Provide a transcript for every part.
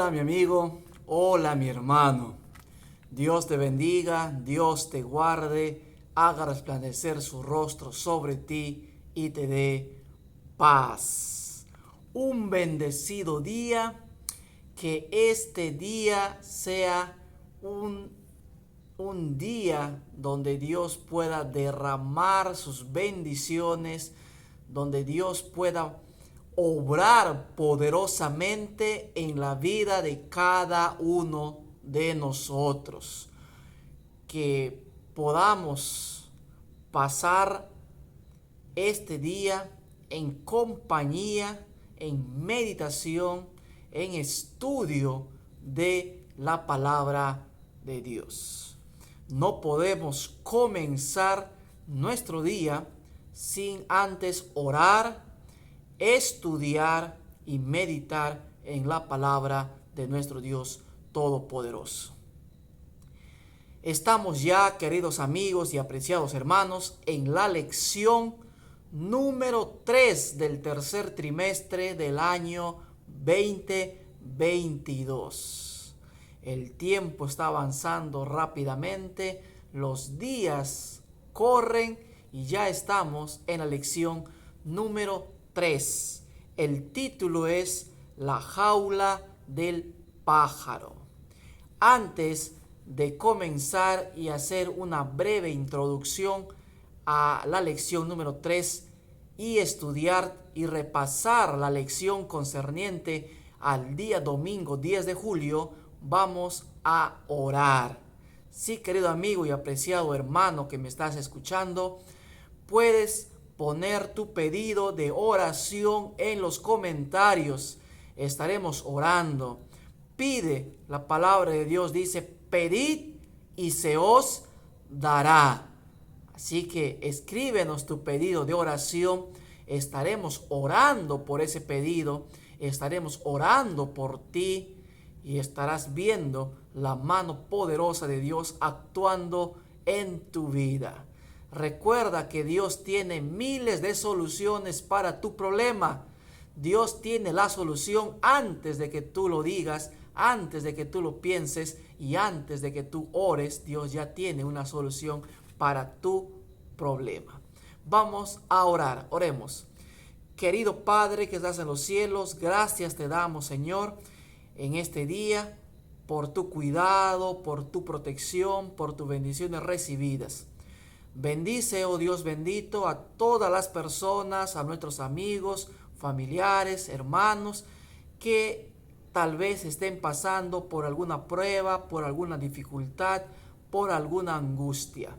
Hola mi amigo, hola mi hermano. Dios te bendiga, Dios te guarde, haga resplandecer su rostro sobre ti y te dé paz. Un bendecido día, que este día sea un día donde Dios pueda derramar sus bendiciones, donde Dios pueda obrar poderosamente en la vida de cada uno de nosotros. Que podamos pasar este día en compañía, en meditación, en estudio de la palabra de Dios. No podemos comenzar nuestro día sin antes orar, estudiar y meditar en la palabra de nuestro Dios Todopoderoso. Estamos ya, queridos amigos y apreciados hermanos, en la lección número 3 del tercer trimestre del año 2022. El tiempo está avanzando rápidamente, los días corren y ya estamos en la lección número 3. El título es La jaula del pájaro. Antes de comenzar y hacer una breve introducción a la lección número 3 y estudiar y repasar la lección concerniente al día domingo 10 de julio, vamos a orar. Sí, querido amigo y apreciado hermano que me estás escuchando, puedes poner tu pedido de oración en los comentarios. Estaremos orando. Pide, la palabra de Dios dice, pedid y se os dará. Así que escríbenos tu pedido de oración. Estaremos orando por ese pedido. Estaremos orando por ti. Y estarás viendo la mano poderosa de Dios actuando en tu vida. Recuerda que Dios tiene miles de soluciones para tu problema. Dios tiene la solución antes de que tú lo digas, antes de que tú lo pienses y antes de que tú ores. Dios ya tiene una solución para tu problema. Vamos a orar, oremos. Querido Padre que estás en los cielos, gracias te damos, Señor, en este día por tu cuidado, por tu protección, por tus bendiciones recibidas. Bendice, oh Dios bendito, a todas las personas, a nuestros amigos, familiares, hermanos, que tal vez estén pasando por alguna prueba, por alguna dificultad, por alguna angustia.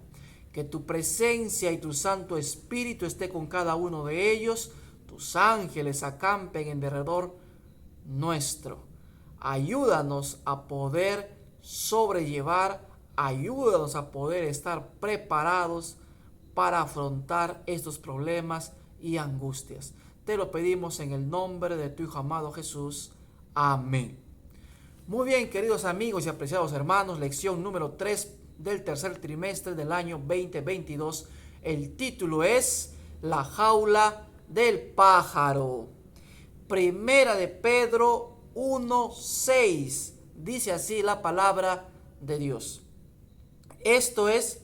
Que tu presencia y tu Santo Espíritu esté con cada uno de ellos. Tus ángeles acampen en derredor nuestro. Ayúdanos a poder sobrellevar, ayúdanos a poder estar preparados para afrontar estos problemas y angustias. Te lo pedimos en el nombre de tu Hijo amado Jesús. Amén. Muy bien, queridos amigos y apreciados hermanos, lección número 3 del tercer trimestre del año 2022. El título es La jaula del pájaro. Primera de Pedro 1:6. Dice así la palabra de Dios. Esto es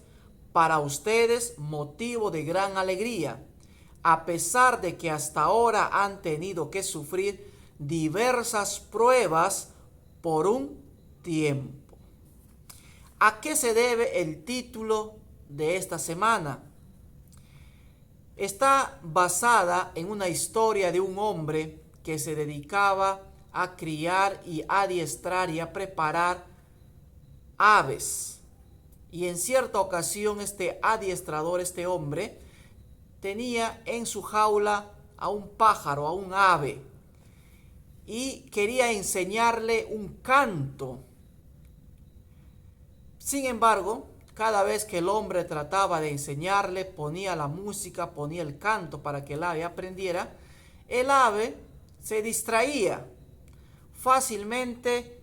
para ustedes motivo de gran alegría, a pesar de que hasta ahora han tenido que sufrir diversas pruebas por un tiempo. ¿A qué se debe el título de esta semana? Está basada en una historia de un hombre que se dedicaba a criar y adiestrar y a preparar aves. Y en cierta ocasión este adiestrador, este hombre, tenía en su jaula a un pájaro, a un ave, y quería enseñarle un canto. Sin embargo, cada vez que el hombre trataba de enseñarle, ponía la música, ponía el canto para que el ave aprendiera, el ave se distraía. Fácilmente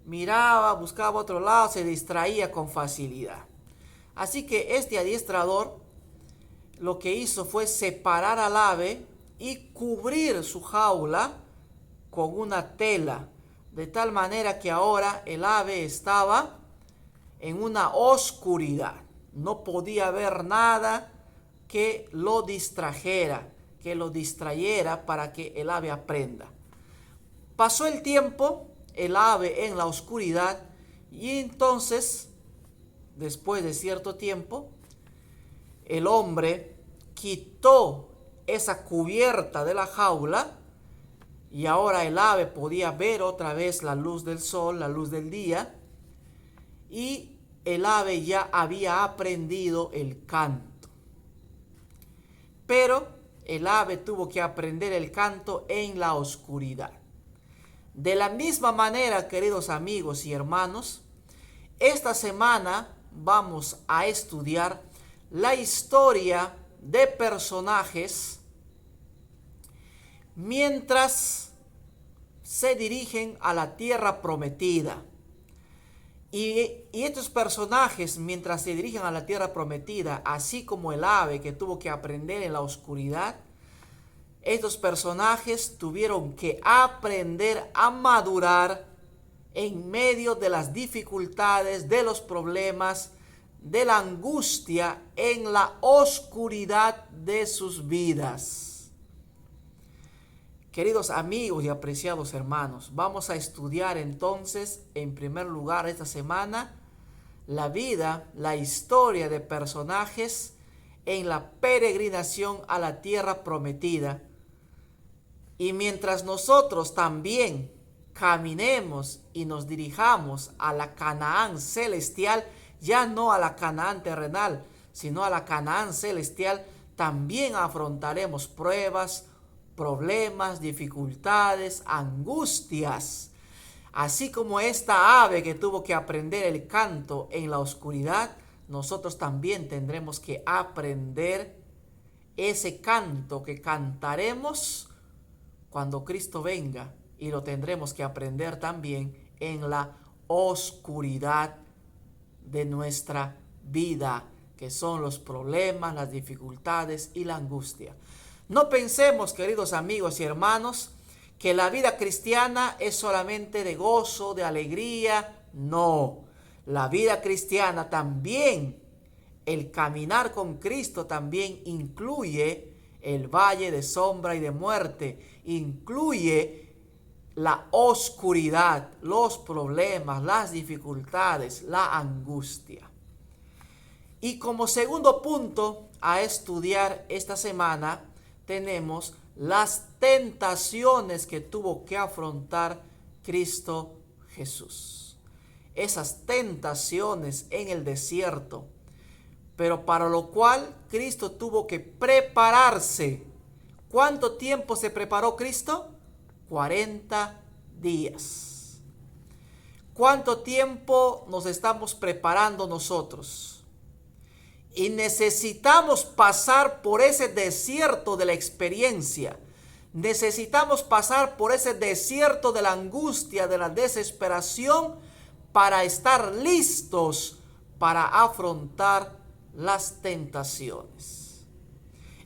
miraba, buscaba otro lado, se distraía con facilidad. Así que este adiestrador lo que hizo fue separar al ave y cubrir su jaula con una tela, de tal manera que ahora el ave estaba en una oscuridad. No podía ver nada que lo distrajera, que lo distrayera para que el ave aprenda. Pasó el tiempo, el ave en la oscuridad, y entonces, después de cierto tiempo, el hombre quitó esa cubierta de la jaula y ahora el ave podía ver otra vez la luz del sol, la luz del día, y el ave ya había aprendido el canto. Pero el ave tuvo que aprender el canto en la oscuridad. De la misma manera, queridos amigos y hermanos, esta semana vamos a estudiar la historia de personajes mientras se dirigen a la tierra prometida. Y estos personajes, mientras se dirigen a la tierra prometida, así como el ave que tuvo que aprender en la oscuridad, estos personajes tuvieron que aprender a madurar en medio de las dificultades, de los problemas, de la angustia, en la oscuridad de sus vidas. Queridos amigos y apreciados hermanos, vamos a estudiar entonces, en primer lugar esta semana, la vida, la historia de personajes en la peregrinación a la tierra prometida. Y mientras nosotros también caminemos y nos dirijamos a la Canaán celestial, ya no a la Canaán terrenal, sino a la Canaán celestial, también afrontaremos pruebas, problemas, dificultades, angustias. Así como esta ave que tuvo que aprender el canto en la oscuridad, nosotros también tendremos que aprender ese canto que cantaremos cuando Cristo venga, y lo tendremos que aprender también en la oscuridad de nuestra vida, que son los problemas, las dificultades y la angustia. No pensemos, queridos amigos y hermanos, que la vida cristiana es solamente de gozo, de alegría. No, la vida cristiana también, el caminar con Cristo también incluye el valle de sombra y de muerte, incluye la oscuridad, los problemas, las dificultades, la angustia. Y como segundo punto a estudiar esta semana, tenemos las tentaciones que tuvo que afrontar Cristo Jesús. Esas tentaciones en el desierto, pero para lo cual Cristo tuvo que prepararse. ¿Cuánto tiempo se preparó Cristo? 40 días. ¿Cuánto tiempo nos estamos preparando nosotros? Y necesitamos pasar por ese desierto de la experiencia. Necesitamos pasar por ese desierto de la angustia, de la desesperación, para estar listos para afrontar las tentaciones.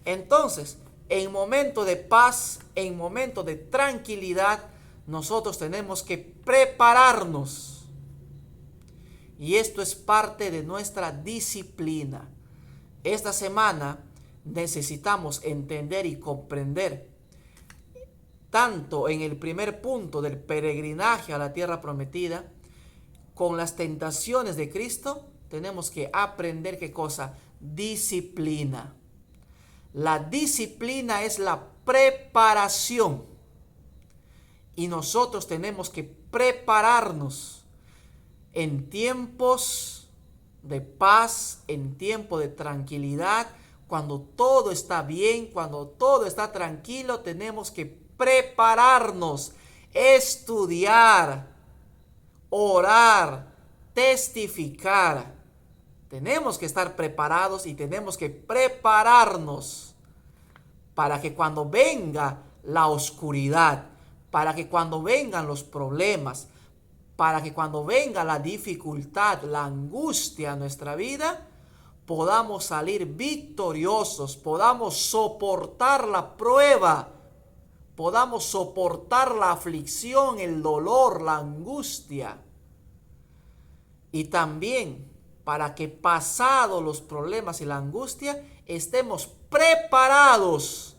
Entonces, en momento de paz, en momento de tranquilidad, nosotros tenemos que prepararnos. Y esto es parte de nuestra disciplina. Esta semana necesitamos entender y comprender, tanto en el primer punto del peregrinaje a la tierra prometida, con las tentaciones de Cristo, tenemos que aprender ¿qué cosa? Disciplina. La disciplina es la preparación. Y nosotros tenemos que prepararnos en tiempos de paz, en tiempo de tranquilidad, cuando todo está bien, cuando todo está tranquilo, tenemos que prepararnos, estudiar, orar, testificar. Tenemos que estar preparados y tenemos que prepararnos para que cuando venga la oscuridad, para que cuando vengan los problemas, para que cuando venga la dificultad, la angustia a nuestra vida, podamos salir victoriosos, podamos soportar la prueba, podamos soportar la aflicción, el dolor, la angustia. Y también para que pasados los problemas y la angustia, estemos preparados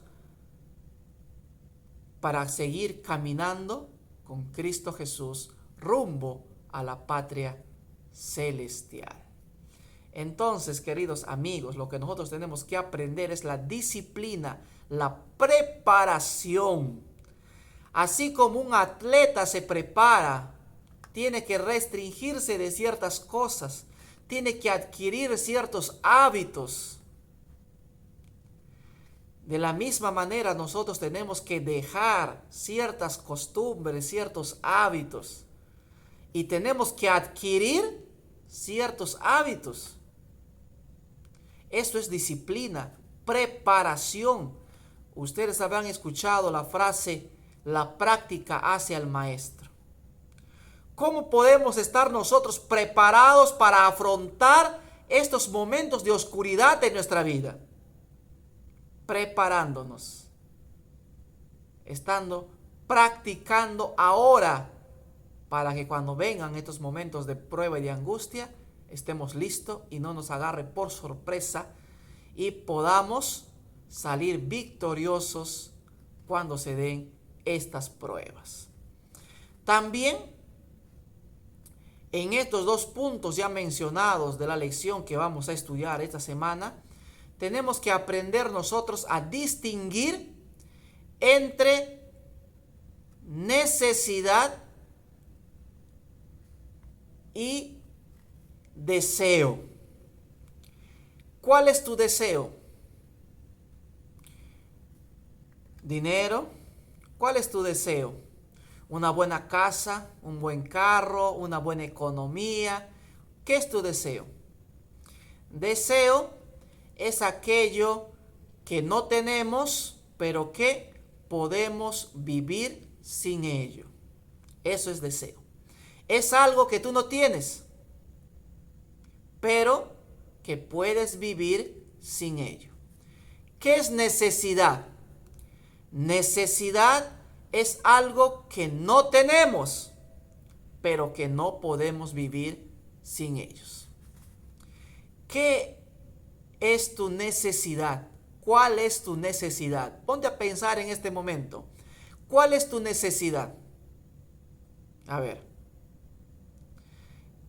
para seguir caminando con Cristo Jesús rumbo a la patria celestial. Entonces, queridos amigos, lo que nosotros tenemos que aprender es la disciplina, la preparación. Así como un atleta se prepara, tiene que restringirse de ciertas cosas, tiene que adquirir ciertos hábitos. De la misma manera, nosotros tenemos que dejar ciertas costumbres, ciertos hábitos, y tenemos que adquirir ciertos hábitos. Esto es disciplina, preparación. Ustedes habrán escuchado la frase, la práctica hace al maestro. ¿Cómo podemos estar nosotros preparados para afrontar estos momentos de oscuridad de nuestra vida? Preparándonos, practicando ahora, para que cuando vengan estos momentos de prueba y de angustia, estemos listos y no nos agarre por sorpresa y podamos salir victoriosos cuando se den estas pruebas. También en estos dos puntos ya mencionados de la lección que vamos a estudiar esta semana, tenemos que aprender nosotros a distinguir entre necesidad y deseo. ¿Cuál es tu deseo? ¿Dinero? ¿Cuál es tu deseo? ¿Una buena casa? ¿Un buen carro? ¿Una buena economía? ¿Qué es tu deseo? Deseo es aquello que no tenemos, pero que podemos vivir sin ello. Eso es deseo. Es algo que tú no tienes, pero que puedes vivir sin ello. ¿Qué es necesidad? Necesidad es algo que no tenemos, pero que no podemos vivir sin ellos. ¿Qué es tu necesidad? ¿Cuál es tu necesidad? Ponte a pensar en este momento. ¿Cuál es tu necesidad? A ver.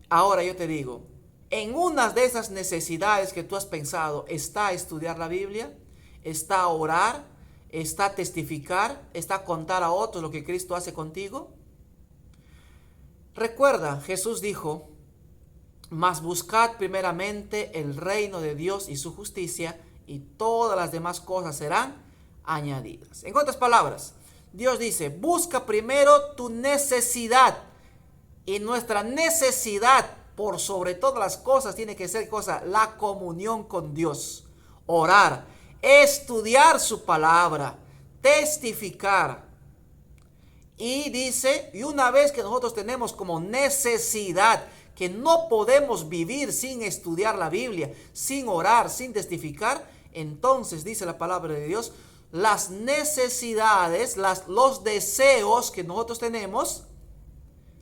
Ahora yo te digo, en una de esas necesidades que tú has pensado, ¿está estudiar la Biblia? ¿Está orar? ¿Está testificar? ¿Está contar a otros lo que Cristo hace contigo? Recuerda, Jesús dijo, mas buscad primeramente el reino de Dios y su justicia, y todas las demás cosas serán añadidas. En otras palabras, Dios dice, busca primero tu necesidad. Y nuestra necesidad, por sobre todas las cosas, tiene que ser la comunión con Dios. Orar, estudiar su palabra, testificar. Y dice, y una vez que nosotros tenemos como necesidad, que no podemos vivir sin estudiar la Biblia, sin orar, sin testificar, entonces dice la palabra de Dios, las necesidades, los deseos que nosotros tenemos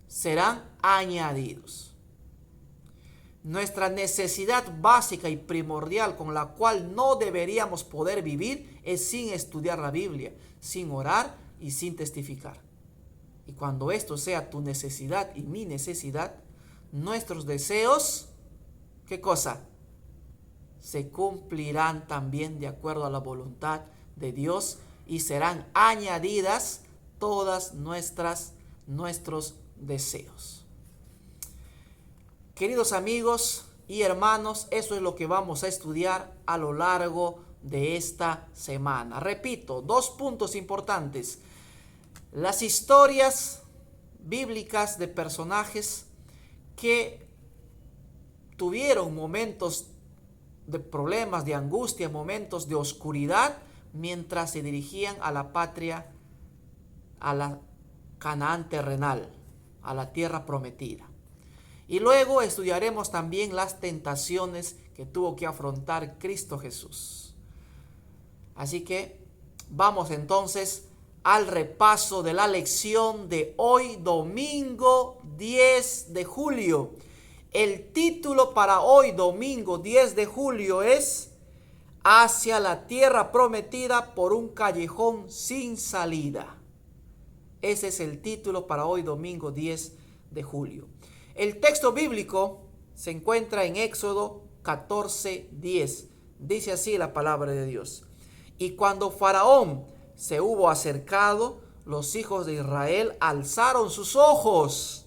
serán añadidos. Nuestra necesidad básica y primordial con la cual no deberíamos poder vivir es sin estudiar la Biblia, sin orar y sin testificar. Y cuando esto sea tu necesidad y mi necesidad, nuestros deseos, ¿qué cosa? Se cumplirán también de acuerdo a la voluntad de Dios y serán añadidas todas nuestros deseos. Queridos amigos y hermanos, eso es lo que vamos a estudiar a lo largo de esta semana. Repito, dos puntos importantes. Las historias bíblicas de personajes que tuvieron momentos de problemas, de angustia, momentos de oscuridad, mientras se dirigían a la patria, a la Canaán terrenal, a la tierra prometida. Y luego estudiaremos también las tentaciones que tuvo que afrontar Cristo Jesús. Así que vamos entonces al repaso de la lección de hoy, domingo 10 de julio. El título para hoy, domingo 10 de julio, es Hacia la tierra prometida por un callejón sin salida. Ese es el título para hoy, domingo 10 de julio. El texto bíblico se encuentra en Éxodo 14:10. Dice así la palabra de Dios. Y cuando Faraón se hubo acercado, los hijos de Israel alzaron sus ojos,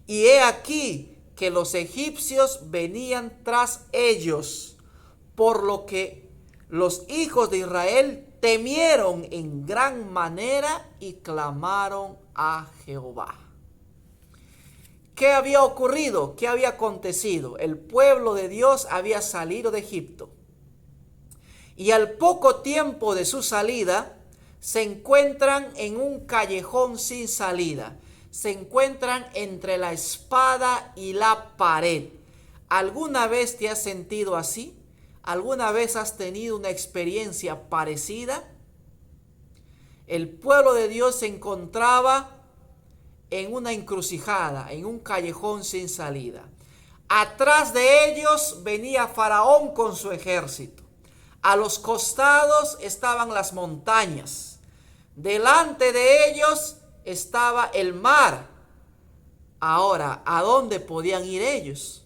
y he aquí que los egipcios venían tras ellos, por lo que los hijos de Israel temieron en gran manera y clamaron a Jehová. ¿Qué había ocurrido? ¿Qué había acontecido? El pueblo de Dios había salido de Egipto. Y al poco tiempo de su salida, se encuentran en un callejón sin salida. Se encuentran entre la espada y la pared. ¿Alguna vez te has sentido así? ¿Alguna vez has tenido una experiencia parecida? El pueblo de Dios se encontraba en una encrucijada, en un callejón sin salida. Atrás de ellos venía Faraón con su ejército. A los costados estaban las montañas. Delante de ellos estaba el mar. Ahora, ¿a dónde podían ir ellos?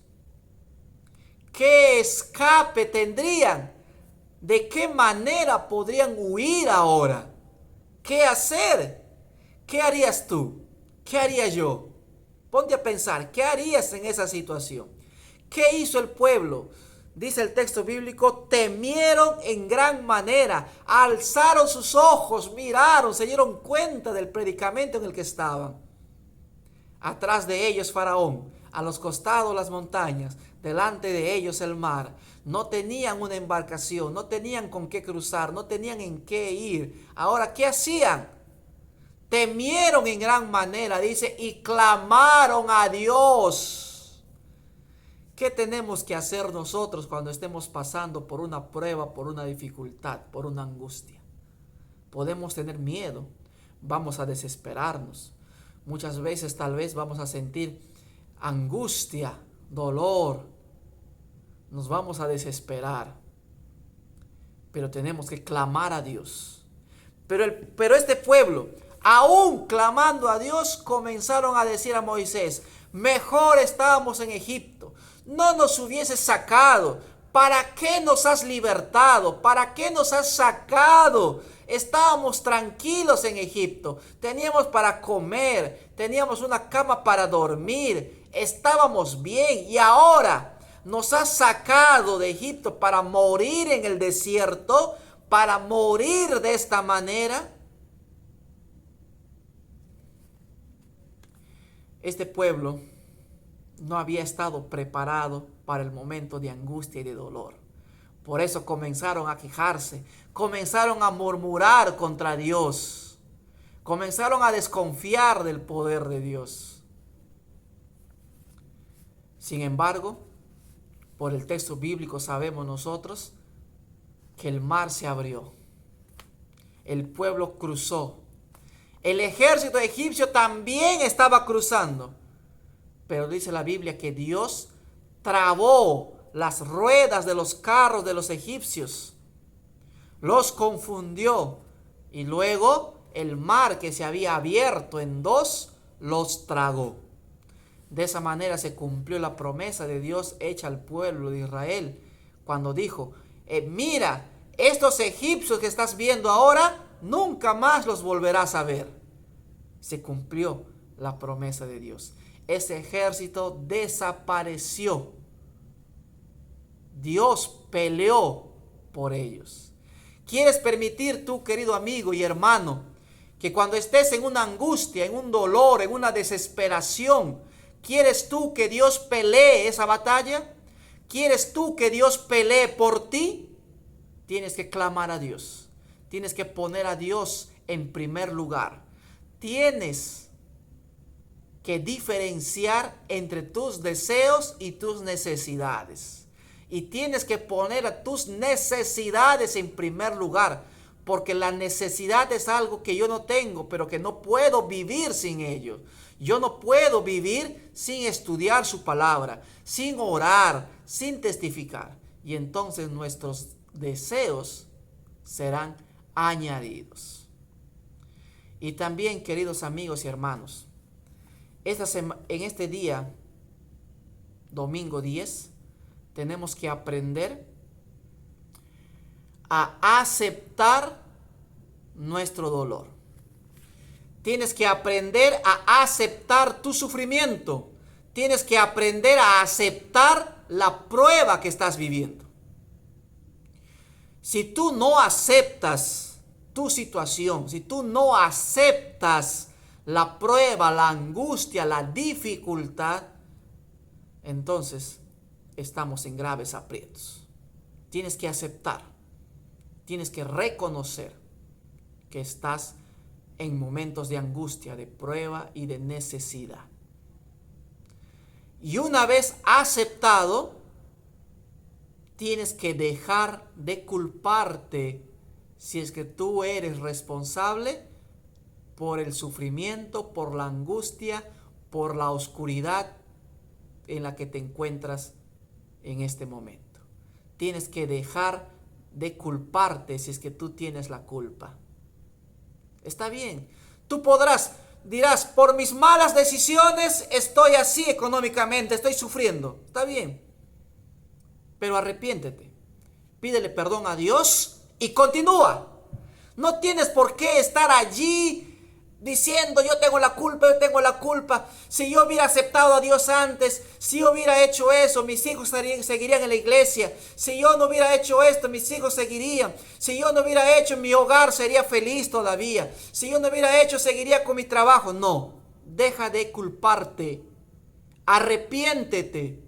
¿Qué escape tendrían? ¿De qué manera podrían huir ahora? ¿Qué hacer? ¿Qué harías tú? ¿Qué haría yo? Ponte a pensar, ¿qué harías en esa situación? ¿Qué hizo el pueblo? Dice el texto bíblico, temieron en gran manera, alzaron sus ojos, miraron, se dieron cuenta del predicamento en el que estaban. Atrás de ellos Faraón, a los costados las montañas, delante de ellos el mar. No tenían una embarcación, no tenían con qué cruzar, no tenían en qué ir. Ahora, ¿qué hacían? Temieron en gran manera, dice, y clamaron a Dios. ¿Qué tenemos que hacer nosotros cuando estemos pasando por una prueba, por una dificultad, por una angustia? Podemos tener miedo, vamos a desesperarnos. Muchas veces tal vez vamos a sentir angustia, dolor, nos vamos a desesperar. Pero tenemos que clamar a Dios. Pero este pueblo, aún clamando a Dios, comenzaron a decir a Moisés, mejor estábamos en Egipto, no nos hubieses sacado. ¿Para qué nos has libertado? ¿Para qué nos has sacado? Estábamos tranquilos en Egipto, teníamos para comer, teníamos una cama para dormir, estábamos bien, y ahora nos has sacado de Egipto para morir en el desierto, para morir de esta manera. Este pueblo no había estado preparado para el momento de angustia y de dolor. Por eso comenzaron a quejarse, comenzaron a murmurar contra Dios, comenzaron a desconfiar del poder de Dios. Sin embargo, por el texto bíblico sabemos nosotros que el mar se abrió, el pueblo cruzó, el ejército egipcio también estaba cruzando. Pero dice la Biblia que Dios trabó las ruedas de los carros de los egipcios, los confundió, y luego el mar que se había abierto en dos los tragó. De esa manera se cumplió la promesa de Dios hecha al pueblo de Israel cuando dijo, mira, estos egipcios que estás viendo ahora, nunca más los volverás a ver. Se cumplió la promesa de Dios. Ese ejército desapareció. Dios peleó por ellos. ¿Quieres permitir tú, querido amigo y hermano, que cuando estés en una angustia, en un dolor, en una desesperación, quieres tú que Dios pelee esa batalla? ¿Quieres tú que Dios pelee por ti? Tienes que clamar a Dios. Tienes que poner a Dios en primer lugar. Tienes que diferenciar entre tus deseos y tus necesidades. Y tienes que poner a tus necesidades en primer lugar, porque la necesidad es algo que yo no tengo, pero que no puedo vivir sin ello. Yo no puedo vivir sin estudiar su palabra, sin orar, sin testificar. Y entonces nuestros deseos serán añadidos. Y también, queridos amigos y hermanos, en este día, domingo 10, tenemos que aprender a aceptar nuestro dolor. Tienes que aprender a aceptar tu sufrimiento. Tienes que aprender a aceptar la prueba que estás viviendo. Si tú no aceptas tu situación, si tú no aceptas la prueba, la angustia, la dificultad, entonces estamos en graves aprietos. Tienes que aceptar, tienes que reconocer que estás en momentos de angustia, de prueba y de necesidad. Y una vez aceptado, tienes que dejar de culparte si es que tú eres responsable por el sufrimiento, por la angustia, por la oscuridad en la que te encuentras en este momento. Tienes que dejar de culparte si es que tú tienes la culpa. Está bien. Tú dirás, por mis malas decisiones estoy así económicamente, estoy sufriendo. Está bien. Pero arrepiéntete. Pídele perdón a Dios y continúa. No tienes por qué estar allí diciendo yo tengo la culpa. Si yo hubiera aceptado a Dios antes, si yo hubiera hecho eso, mis hijos seguirían en la iglesia. Si yo no hubiera hecho esto, mis hijos seguirían. Si yo no hubiera hecho, mi hogar sería feliz todavía. Si yo no hubiera hecho, seguiría con mi trabajo. No, deja de culparte. Arrepiéntete.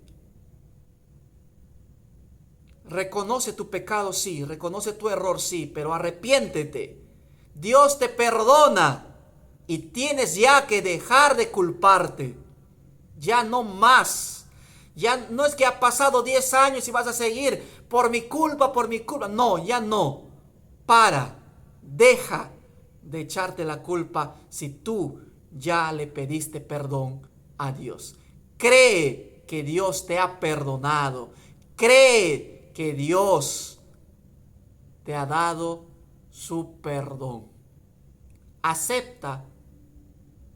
Reconoce tu pecado, sí. Reconoce tu error, sí. Pero arrepiéntete. Dios te perdona. Y tienes ya que dejar de culparte. Ya no más. Ya no es que ha pasado 10 años y vas a seguir por mi culpa. No, ya no. Deja de echarte la culpa si tú ya le pediste perdón a Dios. Cree que Dios te ha perdonado. Cree que Dios te ha dado su perdón. Acepta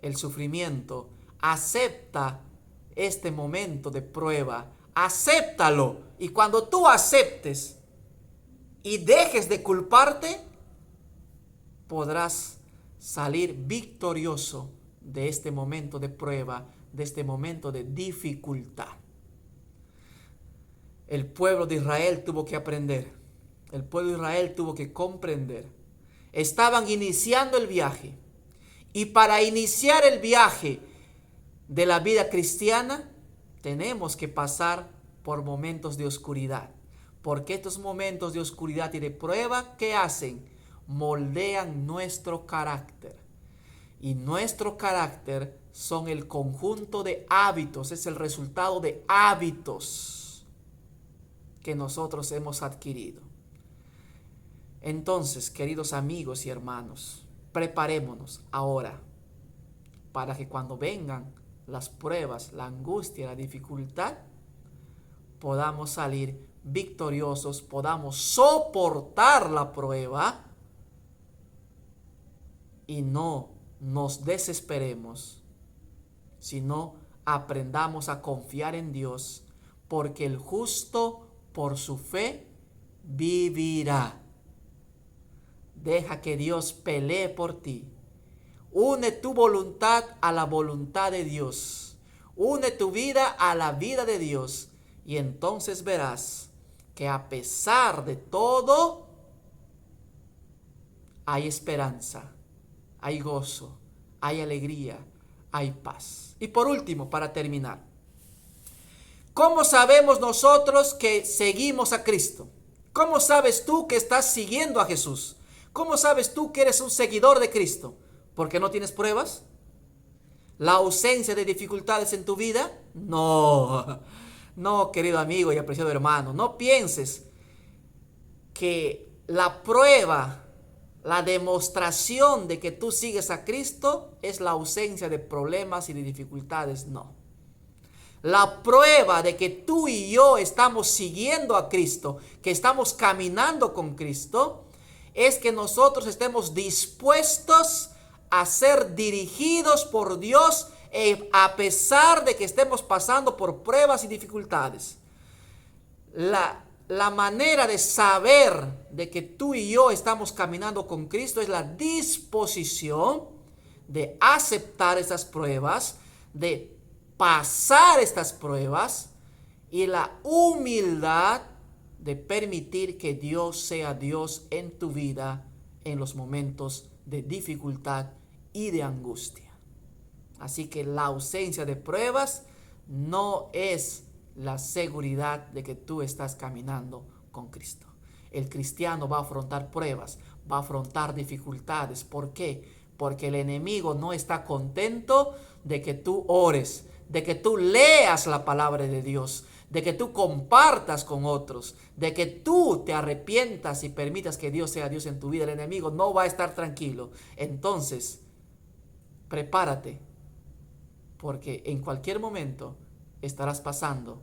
el sufrimiento, acepta este momento de prueba, acéptalo. Y cuando tú aceptes y dejes de culparte, podrás salir victorioso de este momento de prueba, de este momento de dificultad. El pueblo de Israel tuvo que aprender, el pueblo de Israel tuvo que comprender. Estaban iniciando el viaje. Y para iniciar el viaje de la vida cristiana, tenemos que pasar por momentos de oscuridad. Porque estos momentos de oscuridad y de prueba, ¿qué hacen? Moldean nuestro carácter. Y nuestro carácter son el conjunto de hábitos, es el resultado de hábitos que nosotros hemos adquirido. Entonces, queridos amigos y hermanos, preparémonos ahora para que cuando vengan las pruebas, la angustia, la dificultad, podamos salir victoriosos, podamos soportar la prueba y no nos desesperemos, sino aprendamos a confiar en Dios, porque el justo por su fe vivirá. Deja que Dios pelee por ti. Une tu voluntad a la voluntad de Dios. Une tu vida a la vida de Dios. Y entonces verás que a pesar de todo, hay esperanza, hay gozo, hay alegría, hay paz. Y por último, para terminar, ¿cómo sabemos nosotros que seguimos a Cristo? ¿Cómo sabes tú que estás siguiendo a Jesús? ¿Cómo sabes tú que eres un seguidor de Cristo? ¿Porque no tienes pruebas? ¿La ausencia de dificultades en tu vida? No, no, querido amigo y apreciado hermano, no pienses que la prueba, La demostración de que tú sigues a Cristo es la ausencia de problemas y de dificultades, no. La prueba de que tú y yo estamos siguiendo a Cristo, que estamos caminando con Cristo, es que nosotros estemos dispuestos a ser dirigidos por Dios a pesar de que estemos pasando por pruebas y dificultades. La manera de saber de que tú y yo estamos caminando con Cristo es la disposición de aceptar esas pruebas, de pasar estas pruebas y la humildad de permitir que Dios sea Dios en tu vida en los momentos de dificultad y de angustia. Así que la ausencia de pruebas no es la seguridad de que tú estás caminando con Cristo. El cristiano va a afrontar pruebas, va a afrontar dificultades. ¿Por qué? Porque el enemigo no está contento de que tú ores, de que tú leas la palabra de Dios, de que tú compartas con otros, de que tú te arrepientas y permitas que Dios sea Dios en tu vida. El enemigo no va a estar tranquilo. Entonces, prepárate, porque en cualquier momento estarás pasando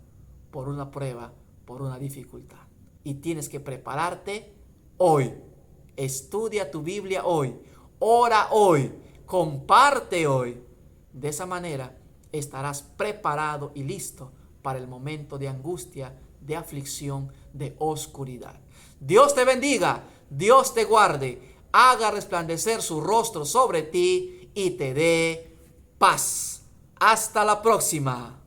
por una prueba, por una dificultad. Y tienes que prepararte hoy. Estudia tu Biblia hoy. Ora hoy. Comparte hoy. De esa manera estarás preparado y listo para el momento de angustia, de aflicción, de oscuridad. Dios te bendiga. Dios te guarde. Haga resplandecer su rostro sobre ti y te dé paz. Hasta la próxima.